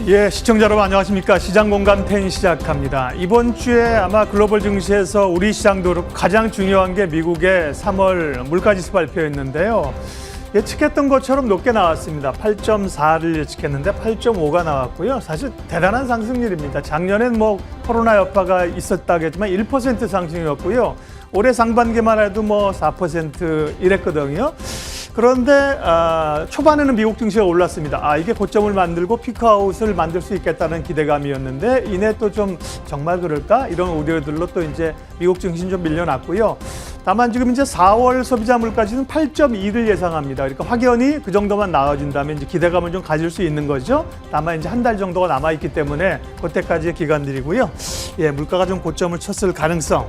예, 시청자 여러분 안녕하십니까. 시장공감 10 시작합니다. 이번 주에 아마 글로벌 증시에서 우리 시장도 그렇고 가장 중요한 게 미국의 3월 물가지수 발표였는데요. 예측했던 것처럼 높게 나왔습니다. 8.4를 예측했는데 8.5가 나왔고요. 사실 대단한 상승률입니다. 작년엔 뭐 코로나 여파가 있었다겠지만 1% 상승이었고요. 올해 상반기만 해도 뭐 4% 이랬거든요. 그런데 초반에는 미국 증시가 올랐습니다. 이게 고점을 만들고 피크아웃을 만들 수 있겠다는 기대감이었는데 이내 또 좀 정말 그럴까? 이런 우려들로 또 이제 미국 증시는 좀 밀려났고요. 다만 지금 이제 4월 소비자 물가지수는 8.2를 예상합니다. 그러니까 확연히 그 정도만 나와준다면 이제 기대감을 좀 가질 수 있는 거죠. 다만 이제 한 달 정도가 남아있기 때문에 그때까지의 기간들이고요. 예, 물가가 좀 고점을 쳤을 가능성,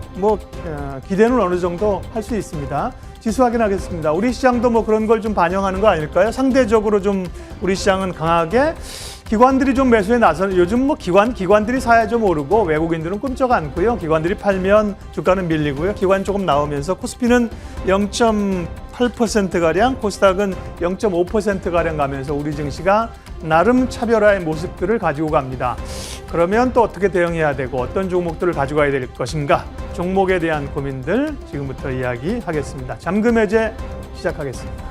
기대는 어느 정도 할 수 있습니다. 지수 확인하겠습니다. 우리 시장도 뭐 그런 걸 좀 반영하는 거 아닐까요? 상대적으로 좀 우리 시장은 강하게 기관들이 좀 매수에 나서는 요즘 뭐 기관들이 사야 좀 오르고 외국인들은 꿈쩍 않고요. 기관들이 팔면 주가는 밀리고요. 기관 조금 나오면서 코스피는 0.8%가량, 코스닥은 0.5%가량 가면서 우리 증시가 나름 차별화의 모습들을 가지고 갑니다. 그러면 또 어떻게 대응해야 되고 어떤 종목들을 가져가야 될 것인가? 종목에 대한 고민들 지금부터 이야기하겠습니다. 잠금 해제 시작하겠습니다.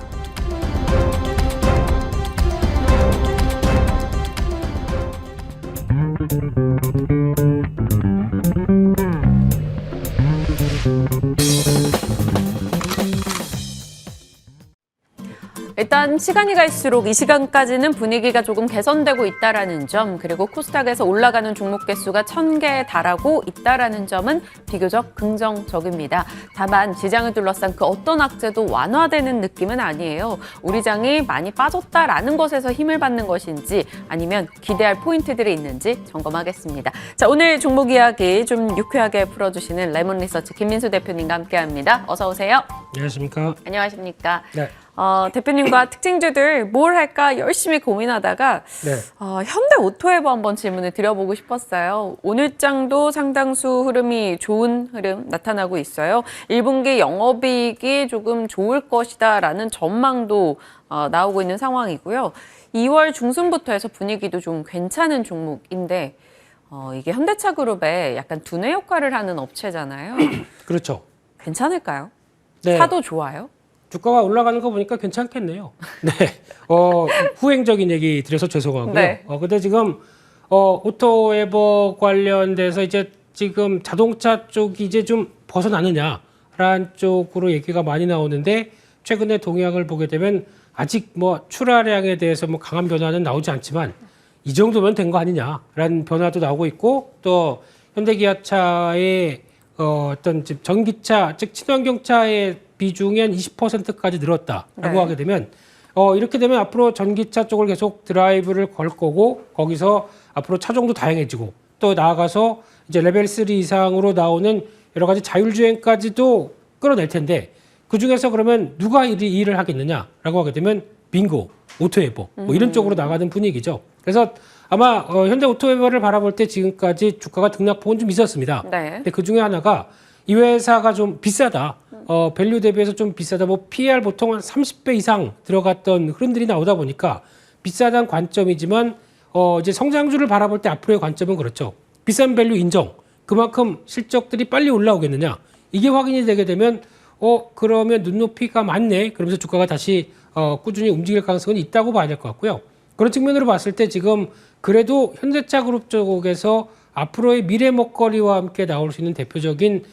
일단 시간이 갈수록 이 시간까지는 분위기가 조금 개선되고 있다는 점, 그리고 코스닥에서 올라가는 종목 개수가 1000개에 달하고 있다는 점은 비교적 긍정적입니다. 다만 시장을 둘러싼 그 어떤 악재도 완화되는 느낌은 아니에요. 우리 장이 많이 빠졌다라는 것에서 힘을 받는 것인지 아니면 기대할 포인트들이 있는지 점검하겠습니다. 자, 오늘 종목 이야기 좀 유쾌하게 풀어주시는 레몬리서치 김민수 대표님과 함께합니다. 어서 오세요. 안녕하십니까. 안녕하십니까. 네. 대표님과 특징주들 뭘 할까 열심히 고민하다가 현대오토에버 한번 질문을 드려보고 싶었어요. 오늘 장도 상당수 흐름이 좋은 흐름 나타나고 있어요. 1분기 영업이익이 조금 좋을 것이다라는 전망도 나오고 있는 상황이고요. 2월 중순부터 해서 분위기도 좀 괜찮은 종목인데 이게 현대차그룹의 약간 두뇌 역할을 하는 업체잖아요. 그렇죠. 괜찮을까요? 네. 사도 좋아요? 주가가 올라가는 거 보니까 괜찮겠네요. 네. 후행적인 얘기 드려서 죄송하고요. 네. 근데 지금 오토에버 관련돼서 이제 지금 자동차 쪽이 이제 좀 벗어나느냐라는 쪽으로 얘기가 많이 나오는데 최근에 동향을 보게 되면 아직 뭐 출하량에 대해서 뭐 강한 변화는 나오지 않지만 이 정도면 된 거 아니냐라는 변화도 나오고 있고 또 현대기아차의 어떤 전기차 즉 친환경차의 비중이 한 20%까지 늘었다라고 하게 되면 이렇게 되면 앞으로 전기차 쪽을 계속 드라이브를 걸 거고 거기서 앞으로 차종도 다양해지고 또 나아가서 이제 레벨 3 이상으로 나오는 여러 가지 자율주행까지도 끌어낼 텐데 그 중에서 그러면 누가 이 일을 하겠느냐라고 하게 되면 빙고, 오토에버 뭐 이런 쪽으로 나가는 분위기죠. 그래서 아마 현대 오토에버를 바라볼 때 지금까지 주가가 등락폭은 좀 있었습니다. 네. 근데 그 중에 하나가 이 회사가 좀 비싸다. 밸류 대비해서 좀 비싸다. 뭐 PER 보통 한 30배 이상 들어갔던 흐름들이 나오다 보니까 비싸다는 관점이지만 이제 성장주를 바라볼 때 앞으로의 관점은 그렇죠. 비싼 밸류 인정. 그만큼 실적들이 빨리 올라오겠느냐. 이게 확인이 되게 되면 그러면 눈높이가 많네. 그러면서 주가가 다시 꾸준히 움직일 가능성은 있다고 봐야 될 것 같고요. 그런 측면으로 봤을 때 지금 그래도 현대차 그룹 쪽에서 앞으로의 미래 먹거리와 함께 나올 수 있는 대표적인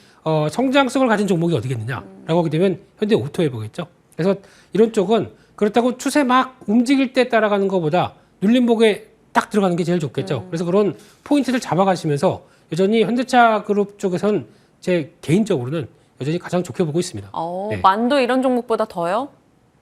성장성을 가진 종목이 어디겠느냐라고 하게 되면 현대 오토에버겠죠. 그래서 이런 쪽은 그렇다고 추세 막 움직일 때 따라가는 것보다 눌림목에 딱 들어가는 게 제일 좋겠죠. 그래서 그런 포인트를 잡아가시면서 여전히 현대차 그룹 쪽에서는 제 개인적으로는 여전히 가장 좋게 보고 있습니다. 네. 만도 이런 종목보다 더요?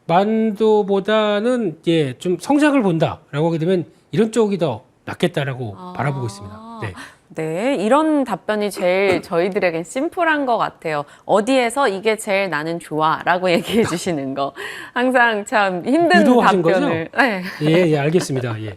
만도보다는 좀 성장을 본다라고 하게 되면 이런 쪽이 더 낫겠다라고 바라보고 있습니다. 네. 네, 이런 답변이 제일 저희들에겐 심플한 것 같아요. 어디에서 이게 제일 나는 좋아라고 얘기해 주시는 거. 항상 참 힘든 답변을. 네. 예, 알겠습니다. 예.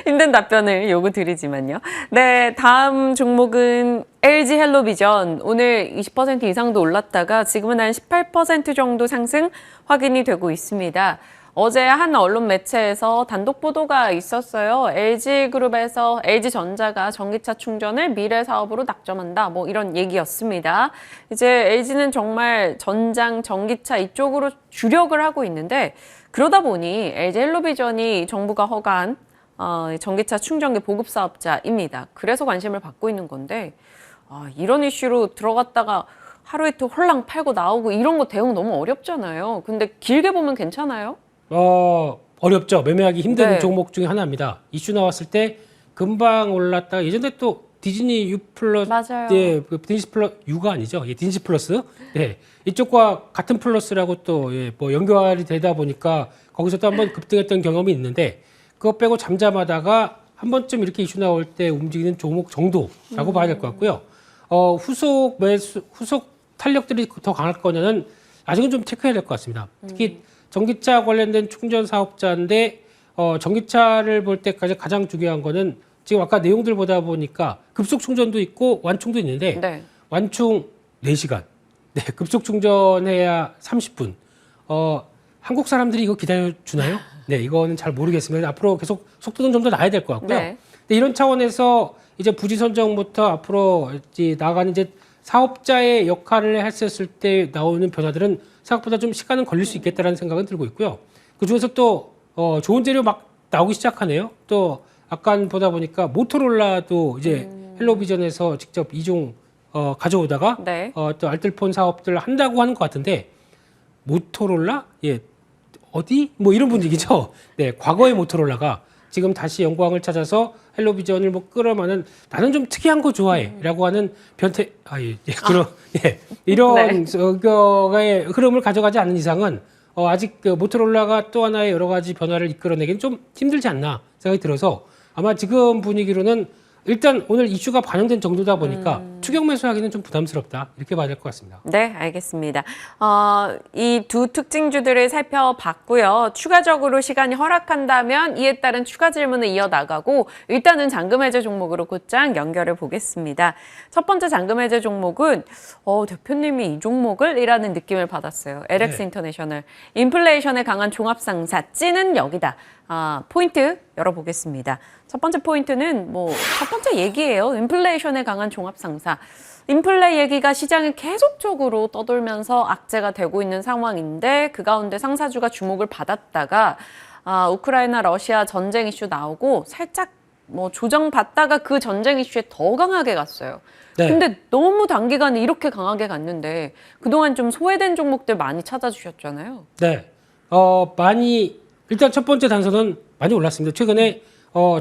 힘든 답변을 요구드리지만요. 네, 다음 종목은 LG 헬로비전. 오늘 20% 이상도 올랐다가 지금은 한 18% 정도 상승 확인이 되고 있습니다. 어제 한 언론 매체에서 단독 보도가 있었어요. LG그룹에서 LG전자가 전기차 충전을 미래 사업으로 낙점한다. 뭐 이런 얘기였습니다. 이제 LG는 정말 전장, 전기차 이쪽으로 주력을 하고 있는데 그러다 보니 LG 헬로비전이 정부가 허가한 전기차 충전기 보급 사업자입니다. 그래서 관심을 받고 있는 건데 이런 이슈로 들어갔다가 하루 이틀 홀랑 팔고 나오고 이런 거 대응 너무 어렵잖아요. 근데 길게 보면 괜찮아요? 어렵죠. 매매하기 힘든 네. 종목 중에 하나입니다. 이슈 나왔을 때 금방 올랐다가 예전에 또 디즈니 U 플러스, 맞아요. 예, 그 디즈니 플러스 U가 아니죠. 예, 디즈니 플러스. 네, 이쪽과 같은 플러스라고 또 예, 뭐 연결이 되다 보니까 거기서 또 한번 급등했던 경험이 있는데 그거 빼고 잠잠하다가 한 번쯤 이렇게 이슈 나올 때 움직이는 종목 정도라고 봐야 될 것 같고요. 후속 탄력들이 더 강할 거냐는 아직은 좀 체크해야 될 것 같습니다. 특히 전기차 관련된 충전 사업자인데 전기차를 볼 때까지 가장 중요한 거는 지금 아까 내용들 보다 보니까 급속 충전도 있고 완충도 있는데 네. 완충 4시간, 네, 급속 충전해야 30분. 한국 사람들이 이거 기다려 주나요? 네, 이거는 잘 모르겠습니다. 앞으로 계속 속도는 좀 더 나야 될 것 같고요. 네. 근데 이런 차원에서 이제 부지 선정부터 앞으로 이제 나아가는 이제 사업자의 역할을 했었을 때 나오는 변화들은 생각보다 좀 시간은 걸릴 수 있겠다라는 생각은 들고 있고요. 그 중에서 또 좋은 재료 막 나오기 시작하네요. 또 아까 보다 보니까 모토로라도 이제 헬로비전에서 직접 이종 가져오다가 네. 또 알뜰폰 사업들 한다고 하는 것 같은데 모토로라? 예, 어디? 뭐 이런 분위기죠. 네, 과거의 모토로라가 지금 다시 영광을 찾아서 헬로비전을 뭐 끌어마는 나는 좀 특이한 거 좋아해라고 하는 변태 이런 거의 흐름을 가져가지 않는 이상은 아직 그 모토로라가 또 하나의 여러 가지 변화를 이끌어내기는 좀 힘들지 않나 생각이 들어서 아마 지금 분위기로는 일단 오늘 이슈가 반영된 정도다 보니까 추격 매수하기는 좀 부담스럽다 이렇게 봐야 될 것 같습니다. 네, 알겠습니다. 이 두 특징주들을 살펴봤고요. 추가적으로 시간이 허락한다면 이에 따른 추가 질문을 이어나가고 일단은 잔금 해제 종목으로 곧장 연결해 보겠습니다. 첫 번째 잔금 해제 종목은 대표님이 이 종목을? 이라는 느낌을 받았어요. LX 네. 인터내셔널. 인플레이션에 강한 종합상사 찌는 여기다. 포인트 열어보겠습니다. 첫 번째 포인트는 첫 번째 얘기예요. 인플레이션에 강한 종합상사. 인플레 얘기가 시장에 계속적으로 떠돌면서 악재가 되고 있는 상황인데 그 가운데 상사주가 주목을 받았다가 우크라이나 러시아 전쟁 이슈 나오고 살짝 조정받다가 그 전쟁 이슈에 더 강하게 갔어요. 네. 근데 너무 단기간에 이렇게 강하게 갔는데 그동안 좀 소외된 종목들 많이 찾아주셨잖아요. 네, 많이 일단 첫 번째 단서는 많이 올랐습니다. 최근에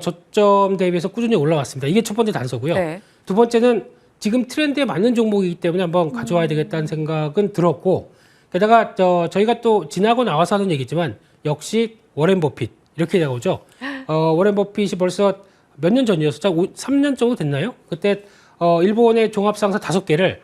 저점 대비해서 꾸준히 올라왔습니다. 이게 첫 번째 단서고요. 네. 두 번째는 지금 트렌드에 맞는 종목이기 때문에 한번 가져와야 되겠다는 생각은 들었고 게다가 저희가 또 지나고 나와서 하는 얘기지만 역시 워렌 버핏 이렇게 나오죠. 워렌 버핏이 벌써 몇 년 전이었었죠? 3년 정도 됐나요? 그때 일본의 종합상사 5개를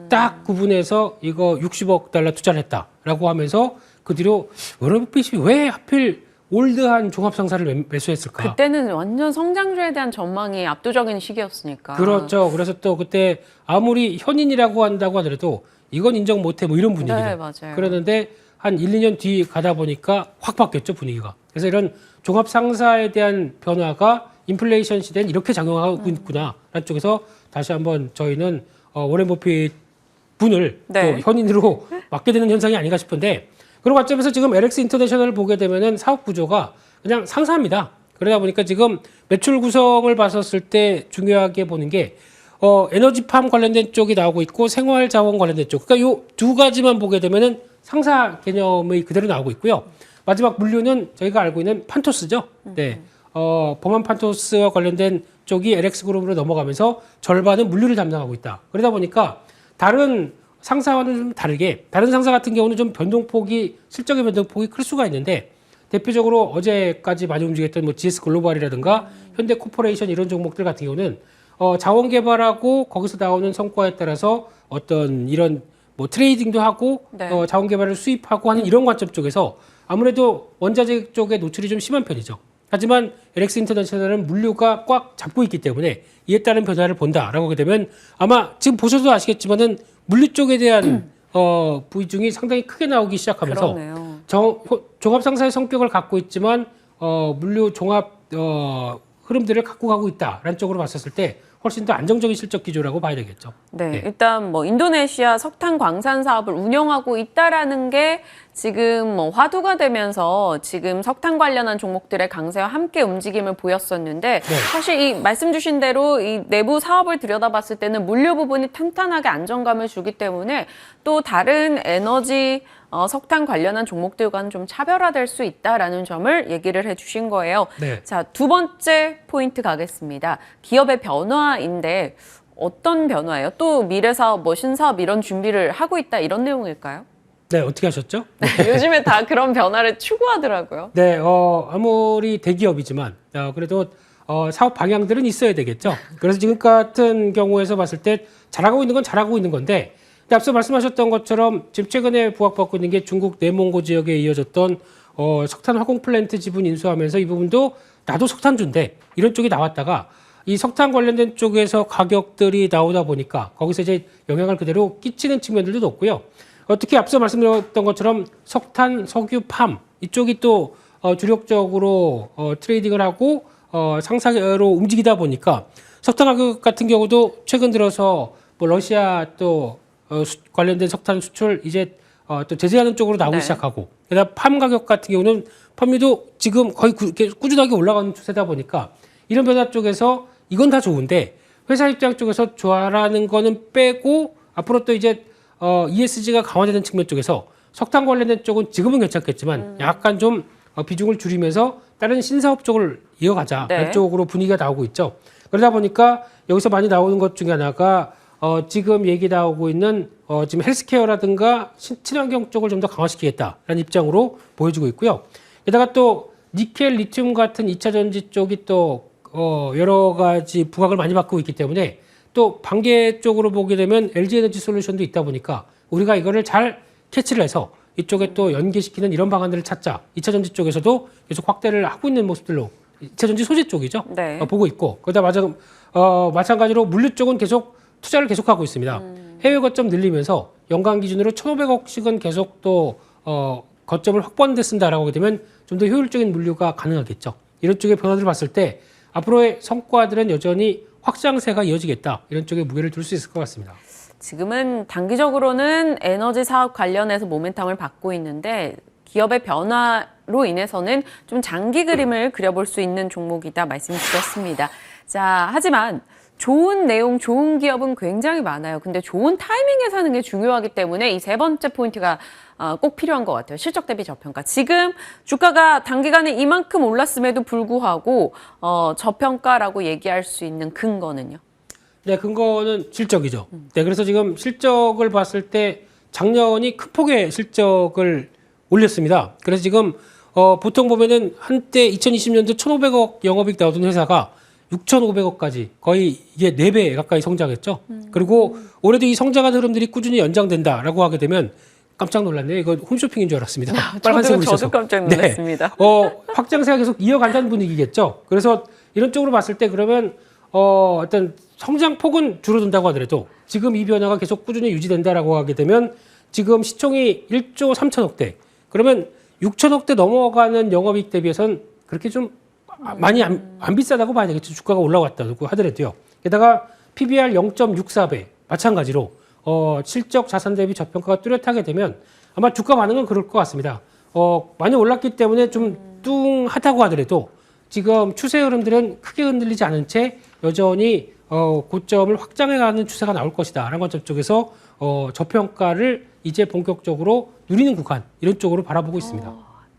딱 구분해서 이거 60억 달러 투자를 했다라고 하면서 그 뒤로 워렌 버핏이 왜 하필 올드한 종합상사를 매수했을까? 그때는 완전 성장주에 대한 전망이 압도적인 시기였으니까. 그렇죠. 그래서 또 그때 아무리 현인이라고 한다고 하더라도 이건 인정 못해 뭐 이런 분위기죠. 네, 맞아요. 그러는데 한 1, 2년 뒤 가다 보니까 확 바뀌었죠, 분위기가. 그래서 이런 종합상사에 대한 변화가 인플레이션 시대엔 이렇게 작용하고 있구나라는 쪽에서 다시 한번 저희는 워렌 버핏 분을 네. 또 현인으로 맡게 되는 현상이 아닌가 싶은데 그런 관점에서 지금 LX 인터내셔널을 보게 되면은 사업 구조가 그냥 상사입니다. 그러다 보니까 지금 매출 구성을 봤었을 때 중요하게 보는 게 에너지팜 관련된 쪽이 나오고 있고 생활자원 관련된 쪽. 그러니까 요 두 가지만 보게 되면은 상사 개념의 그대로 나오고 있고요. 마지막 물류는 저희가 알고 있는 판토스죠. 네. 범한 판토스와 관련된 쪽이 LX 그룹으로 넘어가면서 절반은 물류를 담당하고 있다. 그러다 보니까 다른 상사와는 좀 다르게 다른 상사 같은 경우는 좀 실적의 변동폭이 클 수가 있는데 대표적으로 어제까지 많이 움직였던 GS 글로벌이라든가 현대코퍼레이션 이런 종목들 같은 경우는 자원 개발하고 거기서 나오는 성과에 따라서 어떤 이런 트레이딩도 하고 네. 자원 개발을 수입하고 하는 이런 관점 쪽에서 아무래도 원자재 쪽에 노출이 좀 심한 편이죠. 하지만 LX 인터내셔널은 물류가 꽉 잡고 있기 때문에 이에 따른 변화를 본다라고 하게 되면 아마 지금 보셔도 아시겠지만은 물류 쪽에 대한 부위중이 상당히 크게 나오기 시작하면서 그러네요. 종합상사의 성격을 갖고 있지만 물류 종합 흐름들을 갖고 가고 있다라는 쪽으로 봤었을 때 훨씬 더 안정적인 실적 기조라고 봐야 되겠죠. 네, 일단 뭐 인도네시아 석탄 광산 사업을 운영하고 있다라는 게 지금 뭐 화두가 되면서 지금 석탄 관련한 종목들의 강세와 함께 움직임을 보였었는데 네. 사실 이 말씀 주신 대로 이 내부 사업을 들여다봤을 때는 물류 부분이 탄탄하게 안정감을 주기 때문에 또 다른 에너지 석탄 관련한 종목들과는 좀 차별화될 수 있다라는 점을 얘기를 해주신 거예요. 네. 자, 두 번째 포인트 가겠습니다. 기업의 변화인데 어떤 변화예요? 또 미래사업, 뭐 신사업 이런 준비를 하고 있다 이런 내용일까요? 네, 어떻게 하셨죠? 요즘에 다 그런 변화를 추구하더라고요. 네, 아무리 대기업이지만 그래도 사업 방향들은 있어야 되겠죠. 그래서 지금 같은 경우에서 봤을 때 잘하고 있는 건 잘하고 있는 건데 근데 앞서 말씀하셨던 것처럼 지금 최근에 부각받고 있는 게 중국 내몽고 지역에 이어졌던 석탄 화공 플랜트 지분 인수하면서 이 부분도 나도 석탄주인데 이런 쪽이 나왔다가 이 석탄 관련된 쪽에서 가격들이 나오다 보니까 거기서 이제 영향을 그대로 끼치는 측면들도 높고요. 특히 앞서 말씀드렸던 것처럼 석탄, 석유, 팜 이쪽이 또 주력적으로 트레이딩을 하고 상사로 움직이다 보니까 석탄 가격 같은 경우도 최근 들어서 뭐 러시아 또 관련된 석탄 수출 이제 또 제재하는 쪽으로 나오기 네. 시작하고 게다가 팜 가격 같은 경우는 팜유도 지금 거의 꾸준하게 올라가는 추세다 보니까 이런 변화 쪽에서 이건 다 좋은데 회사 입장 쪽에서 좋아라는 거는 빼고 앞으로 또 이제 ESG가 강화되는 측면 쪽에서 석탄 관련된 쪽은 지금은 괜찮겠지만 약간 좀 비중을 줄이면서 다른 신사업 쪽을 이어가자 네. 이런 쪽으로 분위기가 나오고 있죠. 그러다 보니까 여기서 많이 나오는 것 중에 하나가 지금 얘기 나오고 있는 지금 헬스케어라든가 친환경 쪽을 좀 더 강화시키겠다라는 입장으로 보여지고 있고요. 게다가 또 니켈, 리튬 같은 2차 전지 쪽이 또 여러 가지 부각을 많이 받고 있기 때문에 또 반개 쪽으로 보게 되면 LG 에너지 솔루션도 있다 보니까 우리가 이거를 잘 캐치를 해서 이쪽에 또 연계시키는 이런 방안들을 찾자. 2차 전지 쪽에서도 계속 확대를 하고 있는 모습들로 2차 전지 소재 쪽이죠. 네. 보고 있고 그러다 마찬가지로 물류 쪽은 계속 투자를 계속하고 있습니다. 해외 거점 늘리면서 연간 기준으로 1,500억씩은 계속 또 거점을 확보하는 데 쓴다라고 하게 되면 좀 더 효율적인 물류가 가능하겠죠. 이런 쪽의 변화들을 봤을 때 앞으로의 성과들은 여전히 확장세가 이어지겠다. 이런 쪽에 무게를 둘 수 있을 것 같습니다. 지금은 단기적으로는 에너지 사업 관련해서 모멘텀을 받고 있는데 기업의 변화로 인해서는 좀 장기 그림을 그려볼 수 있는 종목이다 말씀 주셨습니다. 자, 하지만 좋은 내용, 좋은 기업은 굉장히 많아요. 근데 좋은 타이밍에 사는 게 중요하기 때문에 이 세 번째 포인트가 꼭 필요한 것 같아요. 실적 대비 저평가. 지금 주가가 단기간에 이만큼 올랐음에도 불구하고 저평가라고 얘기할 수 있는 근거는요? 네, 근거는 실적이죠. 네, 그래서 지금 실적을 봤을 때 작년이 큰 폭의 실적을 올렸습니다. 그래서 지금 보통 보면은 한때 2020년도 1,500억 영업이익 나오던 회사가 6,500억까지 거의 이게 4배 가까이 성장했죠. 그리고 올해도 이 성장한 흐름들이 꾸준히 연장된다라고 하게 되면 깜짝 놀랐네요. 이거 홈쇼핑인 줄 알았습니다. 빨간색으로 있어서. 저도 깜짝 놀랐습니다. 네. 확장세가 계속 이어간다는 분위기겠죠. 그래서 이런 쪽으로 봤을 때 그러면 어떤 성장폭은 줄어든다고 하더라도 지금 이 변화가 계속 꾸준히 유지된다라고 하게 되면 지금 시총이 1조 3천억대 그러면 6천억대 넘어가는 영업이익 대비해서는 그렇게 좀 많이 안 비싸다고 봐야 되겠죠. 주가가 올라왔다고 하더라도요. 게다가 PBR 0.64배 마찬가지로 실적 자산 대비 저평가가 뚜렷하게 되면 아마 주가 반응은 그럴 것 같습니다. 많이 올랐기 때문에 좀 뚱하다고 하더라도 지금 추세 흐름들은 크게 흔들리지 않은 채 여전히 고점을 확장해가는 추세가 나올 것이다. 라는 관점 쪽에서 저평가를 이제 본격적으로 누리는 구간 이런 쪽으로 바라보고 있습니다.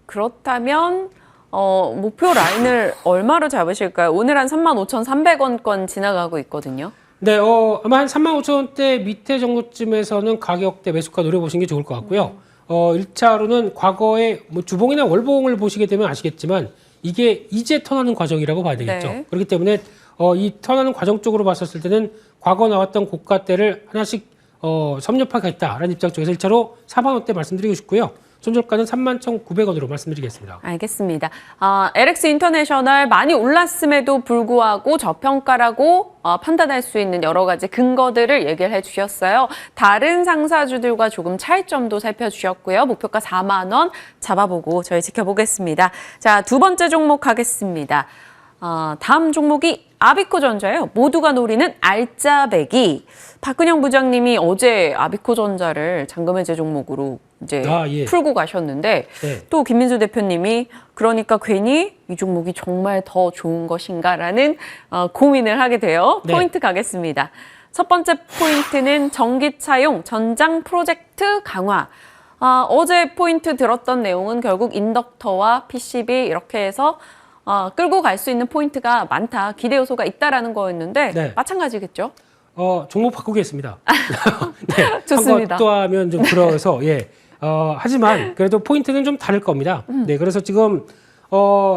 그렇다면 목표 라인을 얼마로 잡으실까요? 오늘 한 35,300원권 지나가고 있거든요. 네, 아마 한 35,000원대 밑에 정도쯤에서는 가격대 매수가 노려보시는 게 좋을 것 같고요. 1차로는 과거에 뭐 주봉이나 월봉을 보시게 되면 아시겠지만 이게 이제 턴하는 과정이라고 봐야 되겠죠. 네. 그렇기 때문에 이 턴하는 과정 쪽으로 봤었을 때는 과거 나왔던 고가대를 하나씩 섭렵하겠다라는 입장 쪽에서 1차로 4만 원대 말씀드리고 싶고요. 손절가는 31,900원으로 말씀드리겠습니다. 알겠습니다. LX 인터내셔널 많이 올랐음에도 불구하고 저평가라고 판단할 수 있는 여러 가지 근거들을 얘기를 해주셨어요. 다른 상사주들과 조금 차이점도 살펴주셨고요. 목표가 4만 원 잡아보고 저희 지켜보겠습니다. 자, 두 번째 종목 가겠습니다. 다음 종목이 아비코전자예요. 모두가 노리는 알짜배기. 박근영 부장님이 어제 아비코전자를 잔금해제 종목으로 이제 예. 풀고 가셨는데 네. 또 김민수 대표님이 그러니까 괜히 이 종목이 정말 더 좋은 것인가라는 고민을 하게 돼요. 네. 포인트 가겠습니다. 첫 번째 포인트는 전기차용 전장 프로젝트 강화. 어제 포인트 들었던 내용은 결국 인덕터와 PCB 이렇게 해서 끌고 갈 수 있는 포인트가 많다. 기대 요소가 있다라는 거였는데 네. 마찬가지겠죠? 종목 바꾸겠습니다. 네, 좋습니다. 또 하면 좀 그래서 예. 하지만 그래도 포인트는 좀 다를 겁니다. 네, 그래서 지금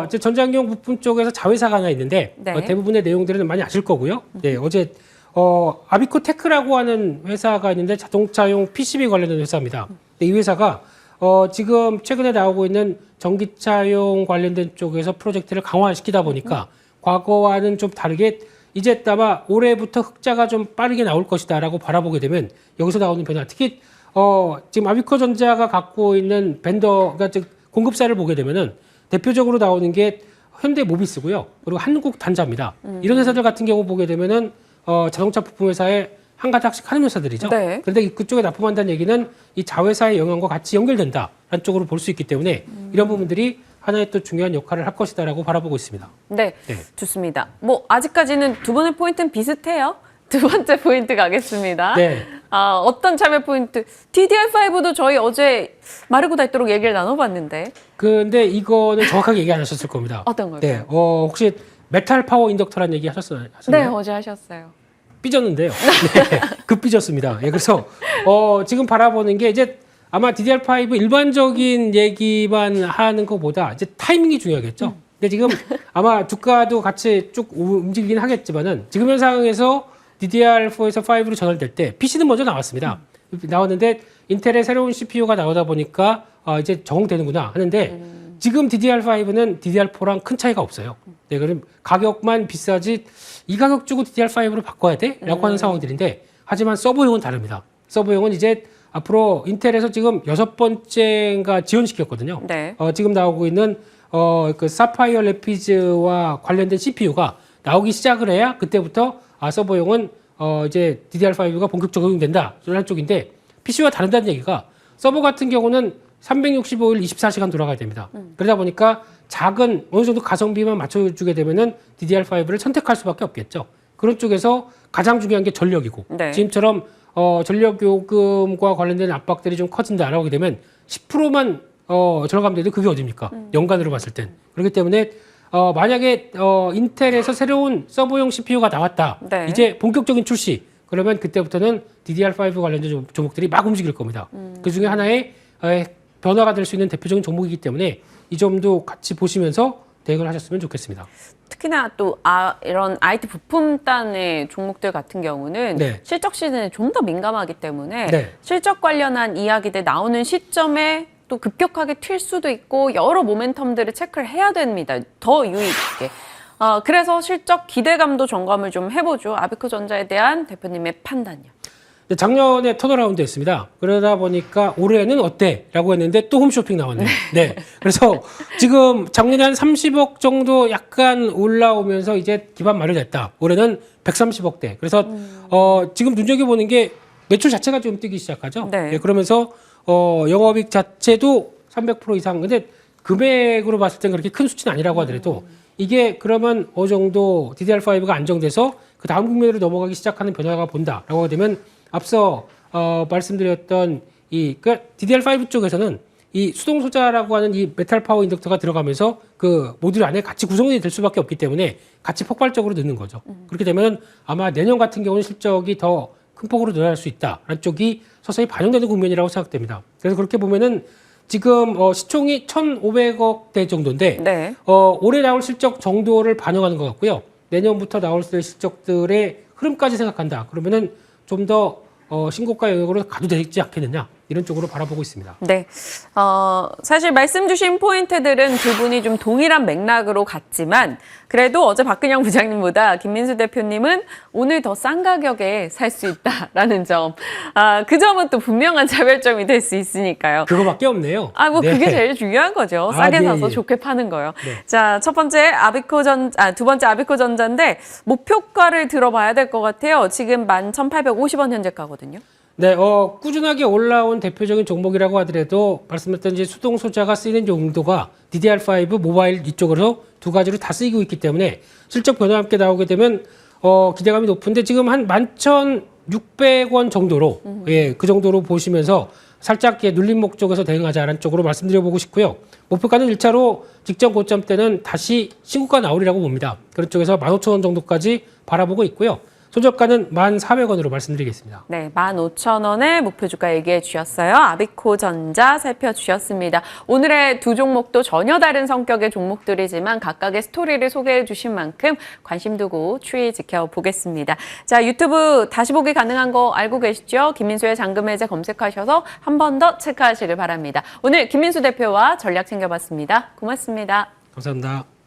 이제 전장용 부품 쪽에서 자회사가 하나 있는데 네. 대부분의 내용들은 많이 아실 거고요. 네, 어제 아비코테크라고 하는 회사가 있는데 자동차용 PCB 관련된 회사입니다. 네, 이 회사가 지금 최근에 나오고 있는 전기차용 관련된 쪽에서 프로젝트를 강화시키다 보니까 과거와는 좀 다르게 이제 아마 올해부터 흑자가 좀 빠르게 나올 것이다라고 바라보게 되면 여기서 나오는 변화, 특히 지금 아비코전자가 갖고 있는 벤더, 그러니까 즉 공급사를 보게 되면은 대표적으로 나오는 게 현대모비스고요. 그리고 한국단자입니다. 이런 회사들 같은 경우 보게 되면은 자동차 부품 회사에 한 가닥씩 하는 회사들이죠. 네. 그런데 그쪽에 납품한다는 얘기는 이 자회사의 영향과 같이 연결된다라는 쪽으로 볼 수 있기 때문에 이런 부분들이 하나의 또 중요한 역할을 할 것이다라고 바라보고 있습니다. 네, 네. 좋습니다. 뭐 아직까지는 두 번의 포인트는 비슷해요. 두 번째 포인트 가겠습니다. 네. 어떤 참여 포인트? DDR5도 저희 어제 마르고 닳도록 얘기를 나눠봤는데 근데 이거는 정확하게 얘기 안 하셨을 겁니다. 어떤 걸까요? 네. 혹시 메탈 파워 인덕터라는 얘기 하셨나요? 네, 어제 하셨어요. 삐졌는데요. 네, 급 삐졌습니다. 예, 그래서 지금 바라보는 게 이제 아마 DDR5 일반적인 얘기만 하는 것보다 이제 타이밍이 중요하겠죠. 근데 지금 아마 주가도 같이 쭉 움직이긴 하겠지만은 지금 현 상황에서 DDR4에서 5로 전환될 때 PC는 먼저 나왔습니다. 나왔는데 인텔의 새로운 CPU가 나오다 보니까 이제 적응되는구나 하는데 지금 DDR5는 DDR4랑 큰 차이가 없어요. 네, 그럼 가격만 비싸지 이 가격 주고 DDR5로 바꿔야 돼? 라고 하는 상황들인데 하지만 서버용은 다릅니다. 서버용은 이제 앞으로 인텔에서 지금 6번째인가 지원시켰거든요. 네. 지금 나오고 있는 그 사파이어 레피즈와 관련된 CPU가 나오기 시작을 해야 그때부터 서버용은 이제 DDR5가 본격적으로 적용된다. 이런 쪽인데 PC와 다른다는 얘기가 서버 같은 경우는 365일 24시간 돌아가야 됩니다. 그러다 보니까 작은 어느 정도 가성비만 맞춰주게 되면은 DDR5를 선택할 수밖에 없겠죠. 그런 쪽에서 가장 중요한 게 전력이고 네. 지금처럼 전력 요금과 관련된 압박들이 좀 커진다라고 하게 되면 10%만 절감돼도 그게 어딥니까? 연간으로 봤을 땐. 그렇기 때문에 만약에 인텔에서 새로운 서버용 CPU가 나왔다. 네. 이제 본격적인 출시. 그러면 그때부터는 DDR5 관련된 종목들이 막 움직일 겁니다. 그 중에 하나의 변화가 될 수 있는 대표적인 종목이기 때문에 이 점도 같이 보시면서 대응을 하셨으면 좋겠습니다. 특히나 또 이런 IT 부품단의 종목들 같은 경우는 네. 실적 시즌에 좀 더 민감하기 때문에 네. 실적 관련한 이야기들 나오는 시점에 또 급격하게 튈 수도 있고 여러 모멘텀들을 체크를 해야 됩니다. 더 유익 있게. 그래서 실적 기대감도 점검을 좀 해보죠. 아비코전자에 대한 대표님의 판단요. 작년에 턴어라운드 했습니다. 그러다 보니까 올해는 어때? 라고 했는데 또 홈쇼핑 나왔네요. 네. 그래서 지금 작년에 한 30억 정도 약간 올라오면서 이제 기반 마련했다. 올해는 130억대. 그래서 지금 눈여겨보는 게 매출 자체가 좀 뛰기 시작하죠. 네. 네, 그러면서 영업이익 자체도 300% 이상. 근데 금액으로 봤을 땐 그렇게 큰 수치는 아니라고 하더라도 이게 그러면 어느 정도 DDR5가 안정돼서 그 다음 국면으로 넘어가기 시작하는 변화가 본다라고 하게 되면 앞서 말씀드렸던 그러니까 DDR5 쪽에서는 이 수동 소자라고 하는 이 메탈 파워 인덕터가 들어가면서 그 모듈 안에 같이 구성이 될 수밖에 없기 때문에 같이 폭발적으로 늦는 거죠. 그렇게 되면 아마 내년 같은 경우는 실적이 더 큰 폭으로 늘어날 수 있다라는 쪽이 서서히 반영되는 국면이라고 생각됩니다. 그래서 그렇게 보면은 지금 시총이 1,500억대 정도인데 네. 올해 나올 실적 정도를 반영하는 것 같고요. 내년부터 나올 실적들의 흐름까지 생각한다. 그러면은 좀 더 신고가 영역으로 가도 되지 않겠느냐. 이런 쪽으로 바라보고 있습니다. 네. 사실 말씀 주신 포인트들은 두 분이 좀 동일한 맥락으로 갔지만 그래도 어제 박근영 부장님보다 김민수 대표님은 오늘 더 싼 가격에 살 수 있다라는 점. 그 점은 또 분명한 차별점이 될 수 있으니까요. 그거밖에 없네요. 그게 네. 제일 중요한 거죠. 싸게 네, 사서 예. 좋게 파는 거요. 네. 자, 두 번째 아비코전자인데 목표가를 들어봐야 될 것 같아요. 지금 11,850원 현재가거든요. 네, 꾸준하게 올라온 대표적인 종목이라고 하더라도 말씀드렸던 이제 수동 소자가 쓰이는 용도가 DDR5 모바일 이쪽으로 두 가지로 다 쓰이고 있기 때문에 실적 변화와 함께 나오게 되면 기대감이 높은데 지금 한 11,600원 정도로 예, 그 정도로 보시면서 살짝 눌림 목적에서 대응하자라는 쪽으로 말씀드려보고 싶고요. 목표가는 1차로 직전 고점 때는 다시 신고가 나오리라고 봅니다. 그런 쪽에서 15,000원 정도까지 바라보고 있고요. 손절가는 1,400원으로 말씀드리겠습니다. 네, 15,000원의 목표 주가 얘기해 주셨어요. 아비코전자 살펴주셨습니다. 오늘의 두 종목도 전혀 다른 성격의 종목들이지만 각각의 스토리를 소개해 주신 만큼 관심 두고 추이 지켜보겠습니다. 자, 유튜브 다시 보기 가능한 거 알고 계시죠? 김민수의 잔금해제 검색하셔서 한 번 더 체크하시길 바랍니다. 오늘 김민수 대표와 전략 챙겨봤습니다. 고맙습니다. 감사합니다.